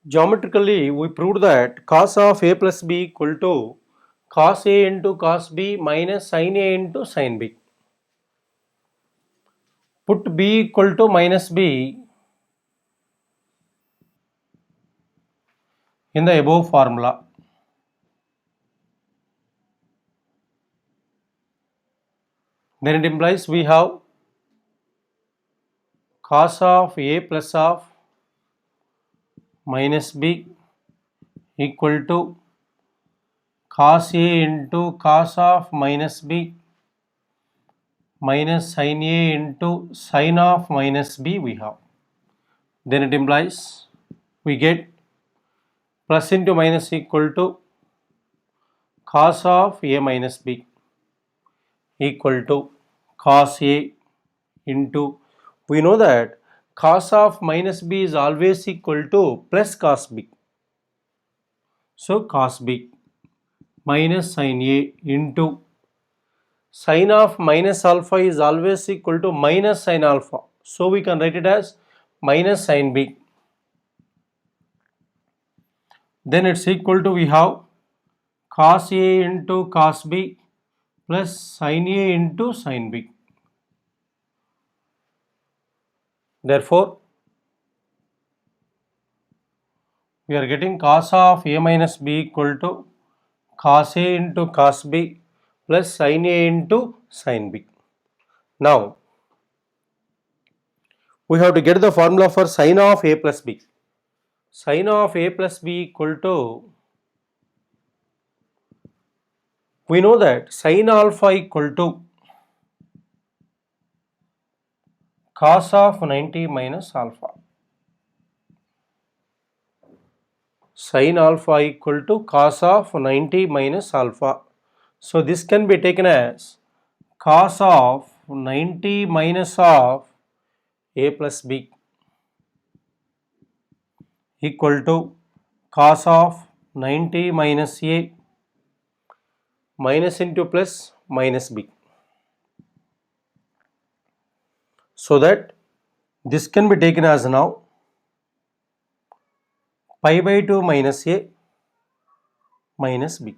Geometrically, we proved that cos of a plus b equal to cos a into cos b minus sin a into sin b. Put b equal to minus b in the above formula. Then it implies we have cos of a plus of minus b equal to cos a into cos of minus b minus sin a into sin of minus b we have. Then it implies we get plus into minus equal to cos of a minus b equal to cos a into, we know that cos of minus b is always equal to plus cos b. So cos b minus sin a into sin of minus alpha is always equal to minus sin alpha. So we can write it as minus sin b. Then it's equal to, we have cos a into cos b plus sin a into sin b. Therefore, we are getting cos of a minus b equal to cos a into cos b plus sin a into sin b. Now, we have to get the formula for sin of a plus b. Sin of a plus b equal to, we know that sin alpha equal to cos of 90 minus alpha. Sin alpha equal to cos of 90 minus alpha. So this can be taken as cos of 90 minus of a plus b equal to cos of 90 minus a minus into plus minus b. So that this can be taken as now pi by 2 minus a minus b.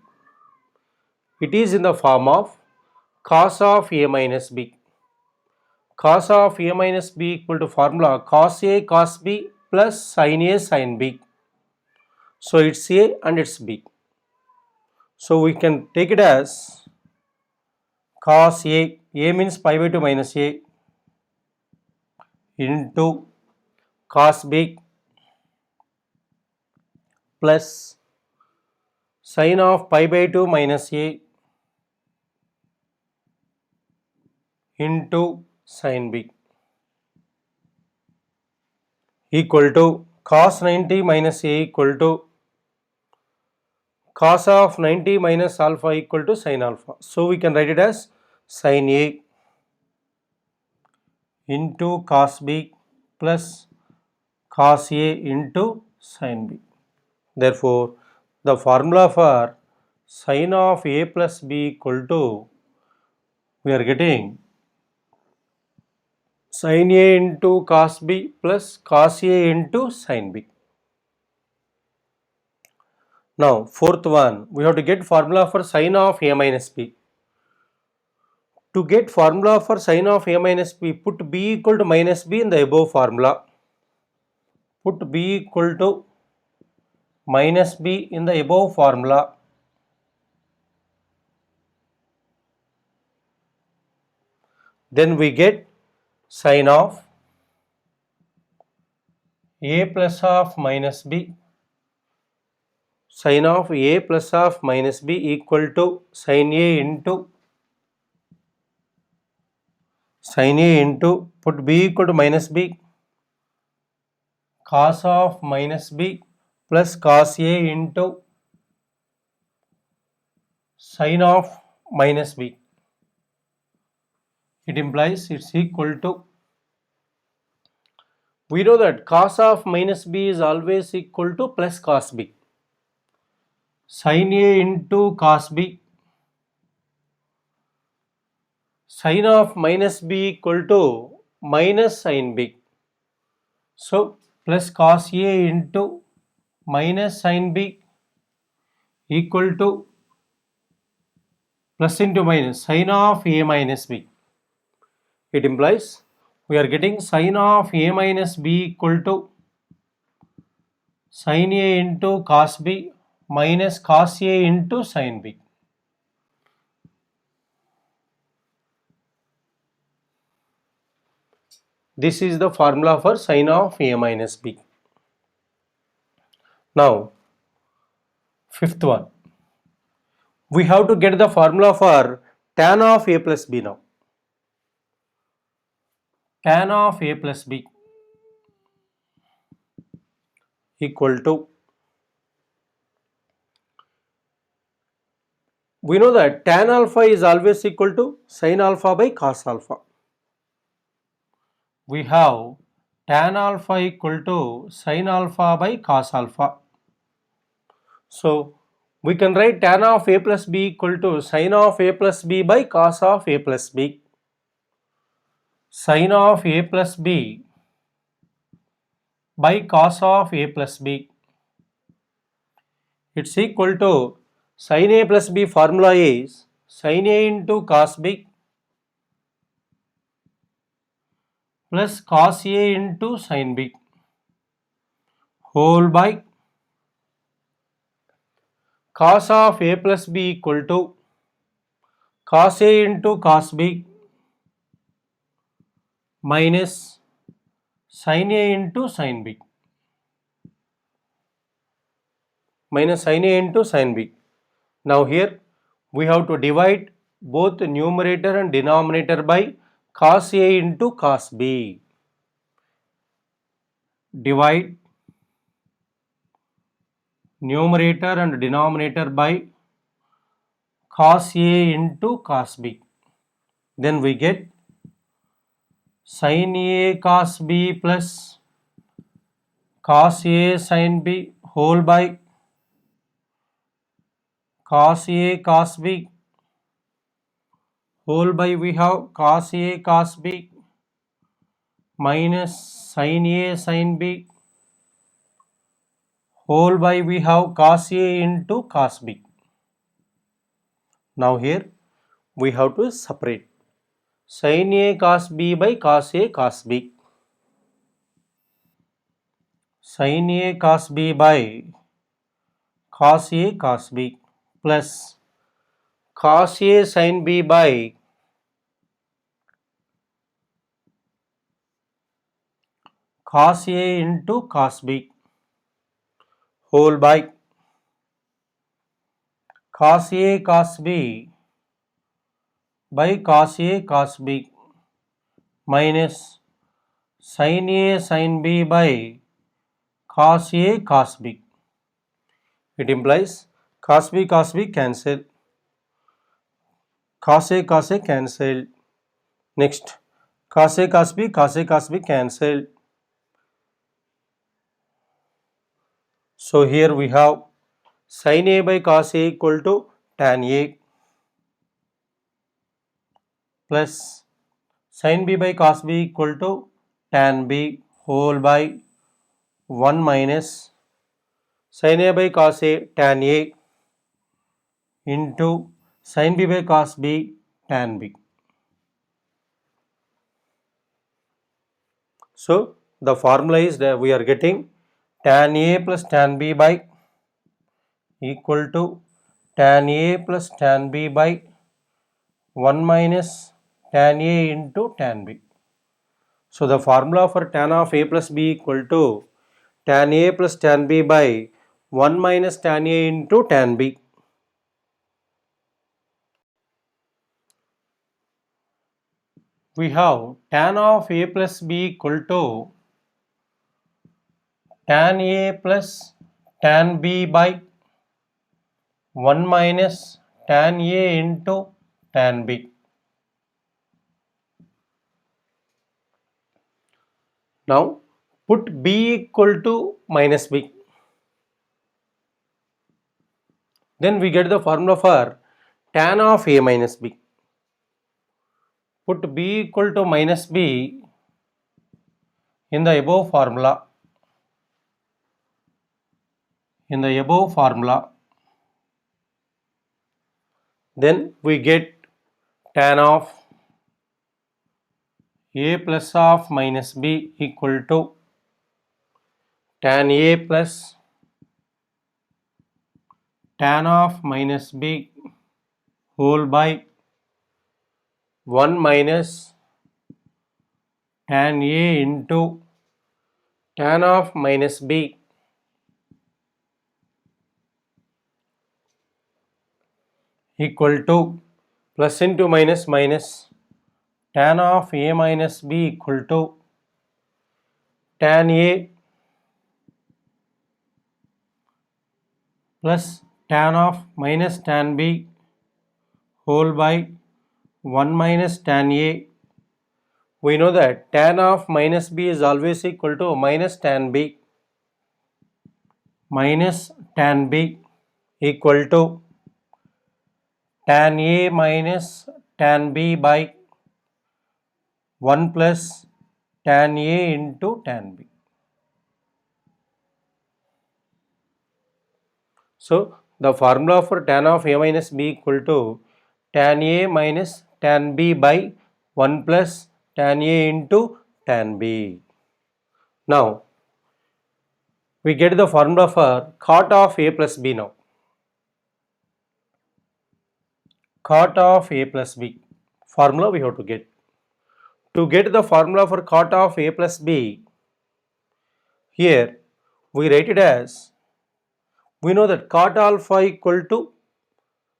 It is in the form of cos of a minus b. Cos of a minus b equal to formula cos a cos b plus sin a sin b. So it's a and it's b. So we can take it as cos a means pi by 2 minus a into cos b plus sin of pi by 2 minus a into sin b equal to cos 90 minus a equal to cos of 90 minus alpha equal to sin alpha. So we can write it as sin a into cos b plus cos a into sin b. Therefore, the formula for sin of a plus b equal to, we are getting sin a into cos b plus cos a into sin b. Now, fourth one, we have to get formula for sin of a minus b. To get formula for sin of a minus b, put b equal to minus b in the above formula. Put b equal to minus b in the above formula. Then we get sin of a plus of minus b. Sin of a plus of minus b equal to sin a into put b equal to minus b cos of minus b plus cos a into sin of minus b. It implies it's equal to, we know that cos of minus b is always equal to plus cos b. Sin a into cos b, sin of minus b equal to minus sin b. So plus cos a into minus sin b equal to plus into minus sin of a minus b. It implies we are getting sin of a minus b equal to sin a into cos b minus cos a into sin b. This is the formula for sin of a minus b. Now, fifth one. We have to get the formula for tan of a plus b now. Tan of a plus b equal to, we know that tan alpha is always equal to sin alpha by cos alpha. We have tan alpha equal to sin alpha by cos alpha. So, we can write tan of a plus b equal to sin of a plus b by cos of a plus b. Sin of a plus b by cos of a plus b. It's equal to sin a plus b formula is sin a into cos b plus cos a into sin b whole by cos of a plus b equal to cos a into cos b minus sin a into sin b minus sin a into sin b. Now here we have to divide both numerator and denominator by cos a into cos b. Divide numerator and denominator by cos a into cos b. Then we get sin a cos b plus cos a sin b whole by cos a cos b whole by we have cos a cos b minus sin a sin b whole by we have cos a into cos b. Now here we have to separate sin a cos b by cos a cos b. Sin a cos b by cos a cos b plus cos a sin b by cos a into cos b whole by cos a cos b by cos a cos b minus sin a sin b by cos a cos b. It implies cos b cancel, cos a cancelled. Next, cos a cos b cancelled. So here we have sin a by cos a equal to tan a plus sin b by cos b equal to tan b whole by 1 minus sin a by cos a tan a into sin b by cos b tan b. So the formula is that we are getting tan a plus tan b by equal to tan a plus tan b by 1 minus tan a into tan b. So the formula for tan of a plus b equal to tan a plus tan b by 1 minus tan a into tan b. We have tan of a plus b equal to tan a plus tan b by 1 minus tan a into tan b. Now put b equal to minus b. Then we get the formula for tan of a minus b. Put b equal to minus b in the above formula. in the above formula, then we get tan of a plus of minus b equal to tan a plus tan of minus b whole by 1 minus tan a into tan of minus b equal to plus into minus minus tan of a minus b equal to tan a plus tan of minus tan b whole by 1 minus tan a. We know that tan of minus b is always equal to minus tan b. Minus tan b equal to tan a minus tan b by 1 plus tan a into tan b. So the formula for tan of a minus b equal to tan a minus tan b by 1 plus tan a into tan b. Now we get the formula for cot of a plus b now. Cot of a plus b formula we have to get. To get the formula for cot of a plus b, here we write it as, we know that cot alpha equal to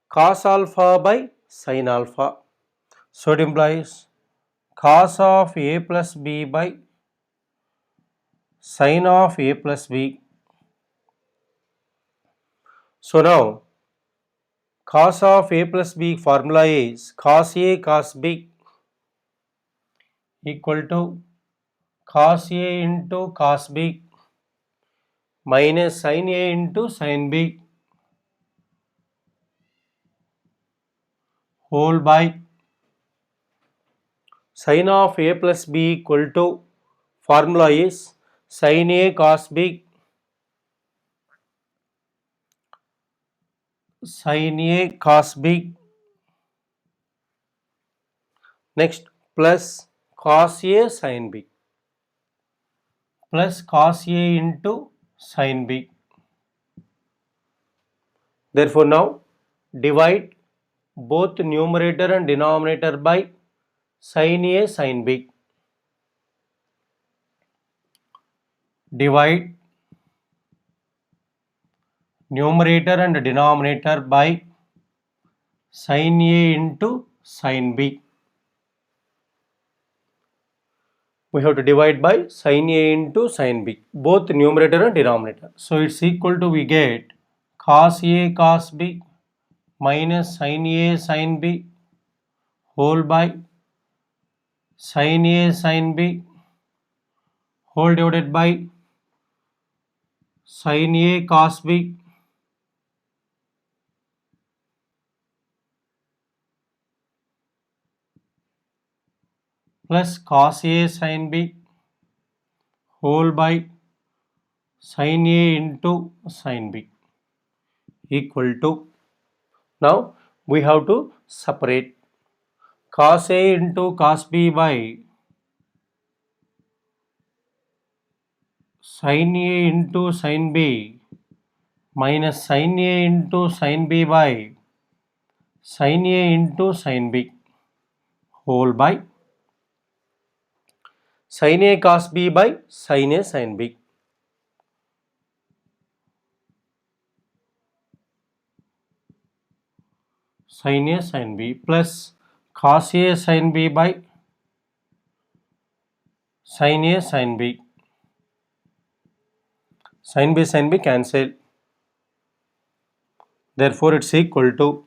cos alpha by sin alpha. So it implies cos of a plus b by sin of a plus b. So now cos of a plus b formula is cos a cos b equal to cos a into cos b minus sin a into sin b whole by sin of a plus b equal to formula is sin a cos b sin a cos b next plus cos a sin b plus cos a into sin b. Therefore now divide both numerator and denominator by sin a sin b. Divide numerator and denominator by sin a into sin b. We have to divide by sin a into sin b, both numerator and denominator. So it's equal to, we get cos a cos b minus sin a sin b whole by sin a sin b whole divided by sin a cos b plus cos a sin b whole by sin a into sin b equal to, now we have to separate cos a into cos b by sin a into sin b minus sin a into sin b by sin a into sin b whole by sin a cos b by sin a sin b. Sin a sin b plus cos a sin b by sin a sin b. Sin b cancel. Therefore it's equal to,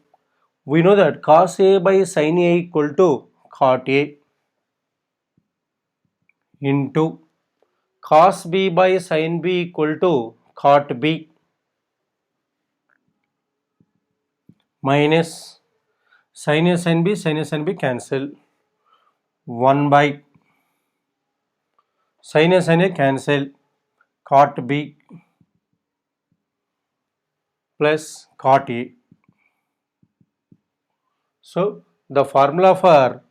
we know that cos a by sin a equal to cot a into cos b by sin b equal to cot b minus sin a sin b cancel, 1 by sin a cancel, cot b plus cot A. So the formula for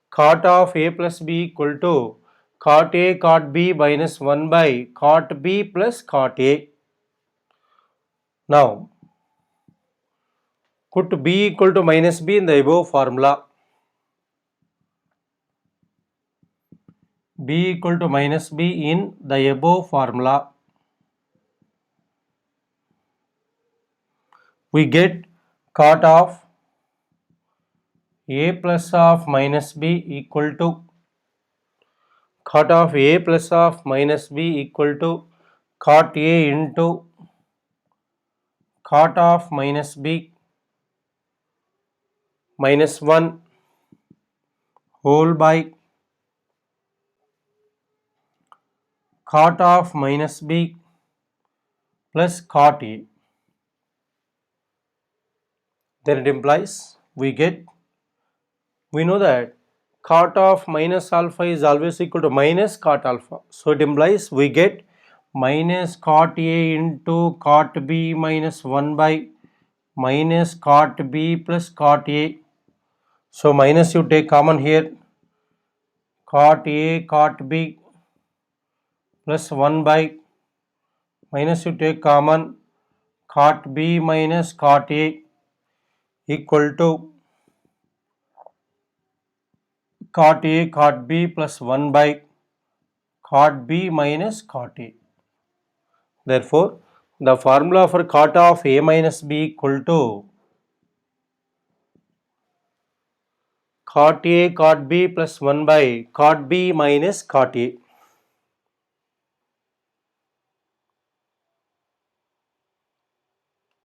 cot of A plus B equal to cot A cot B minus 1 by cot B plus cot A. Now put B equal to minus B in the above formula. B equal to minus B in the above formula. We get cot of A plus of minus B equal to cot of A plus of minus B equal to cot A into cot of minus B minus 1 whole by cot of minus B plus cot A. Then it implies we know that cot of minus alpha is always equal to minus cot alpha. So it implies we get minus cot A into cot B minus 1 by minus cot B plus cot A. So minus you take common here, cot A cot B plus 1 by minus you take common cot B minus cot A equal to cot A cot B plus 1 by cot B minus cot A. Therefore, the formula for cot of A minus B equal to cot A cot B plus 1 by cot B minus cot A.